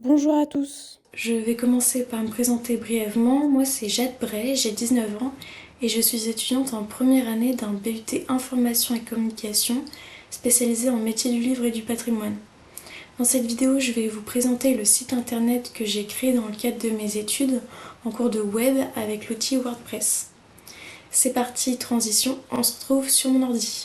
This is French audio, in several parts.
Bonjour à tous. Je vais commencer par me présenter brièvement. Moi, c'est Jade Bray, j'ai 19 ans et je suis étudiante en première année d'un BUT Information et Communication spécialisé en métier du livre et du patrimoine. Dans cette vidéo, je vais vous présenter le site internet que j'ai créé dans le cadre de mes études en cours de web avec l'outil WordPress. C'est parti, transition, on se retrouve sur mon ordi.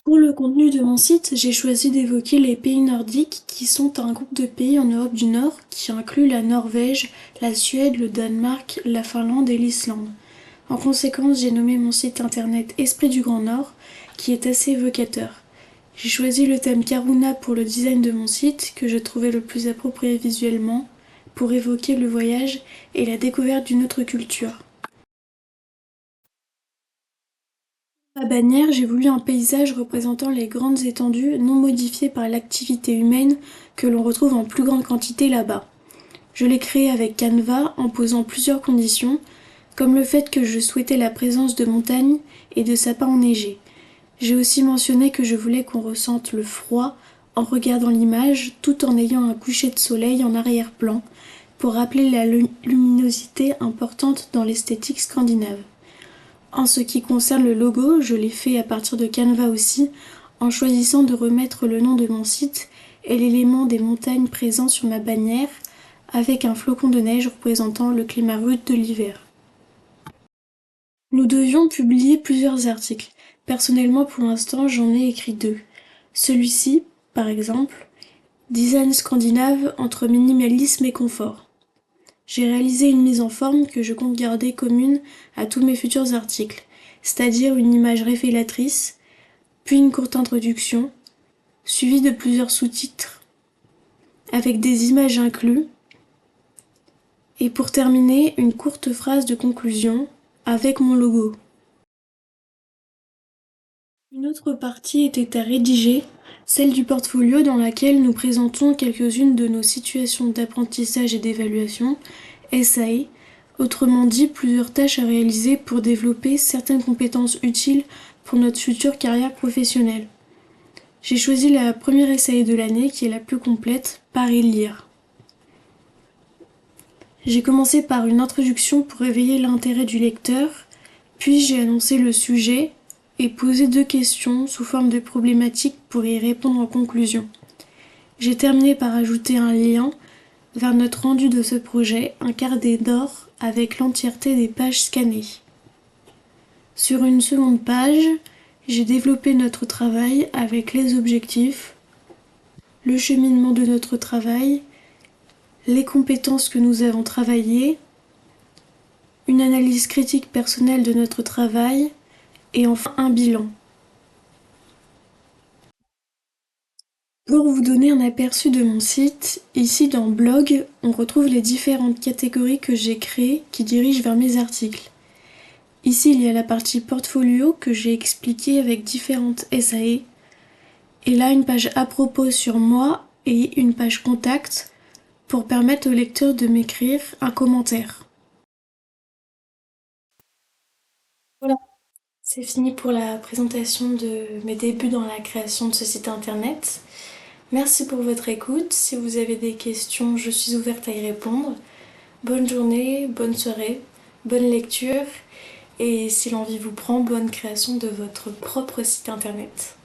Pour le contenu de mon site, j'ai choisi d'évoquer les pays nordiques qui sont un groupe de pays en Europe du Nord qui inclut la Norvège, la Suède, le Danemark, la Finlande et l'Islande. En conséquence, j'ai nommé mon site internet Esprit du Grand Nord, qui est assez évocateur. J'ai choisi le thème Karuna pour le design de mon site, que je trouvais le plus approprié visuellement, pour évoquer le voyage et la découverte d'une autre culture. À bannière, j'ai voulu un paysage représentant les grandes étendues non modifiées par l'activité humaine que l'on retrouve en plus grande quantité là-bas. Je l'ai créé avec Canva en posant plusieurs conditions, comme le fait que je souhaitais la présence de montagnes et de sapins enneigés. J'ai aussi mentionné que je voulais qu'on ressente le froid en regardant l'image tout en ayant un coucher de soleil en arrière-plan pour rappeler la luminosité importante dans l'esthétique scandinave. En ce qui concerne le logo, je l'ai fait à partir de Canva aussi, en choisissant de remettre le nom de mon site et l'élément des montagnes présents sur ma bannière, avec un flocon de neige représentant le climat rude de l'hiver. Nous devions publier plusieurs articles. Personnellement, pour l'instant, j'en ai écrit 2. Celui-ci, par exemple, Design scandinave entre minimalisme et confort. J'ai réalisé une mise en forme que je compte garder commune à tous mes futurs articles, c'est-à-dire une image révélatrice, puis une courte introduction, suivie de plusieurs sous-titres, avec des images inclus, et pour terminer, une courte phrase de conclusion, avec mon logo. Une autre partie était à rédiger, celle du portfolio dans laquelle nous présentons quelques-unes de nos situations d'apprentissage et d'évaluation, SAE, autrement dit plusieurs tâches à réaliser pour développer certaines compétences utiles pour notre future carrière professionnelle. J'ai choisi la première SAE de l'année qui est la plus complète, Paris lire. J'ai commencé par une introduction pour éveiller l'intérêt du lecteur, puis j'ai annoncé le sujet et posé 2 questions sous forme de problématiques pour y répondre en conclusion. J'ai terminé par ajouter un lien vers notre rendu de ce projet, un carnet d'or avec l'entièreté des pages scannées. Sur une seconde page, j'ai développé notre travail avec les objectifs, le cheminement de notre travail, les compétences que nous avons travaillées, une analyse critique personnelle de notre travail et enfin un bilan. Pour vous donner un aperçu de mon site, ici dans Blog, on retrouve les différentes catégories que j'ai créées qui dirigent vers mes articles. Ici, il y a la partie portfolio que j'ai expliquée avec différentes SAE. Et là, une page à propos sur moi et une page contact pour permettre au lecteur de m'écrire un commentaire. Voilà, c'est fini pour la présentation de mes débuts dans la création de ce site internet. Merci pour votre écoute. Si vous avez des questions, je suis ouverte à y répondre. Bonne journée, bonne soirée, bonne lecture et si l'envie vous prend, bonne création de votre propre site internet.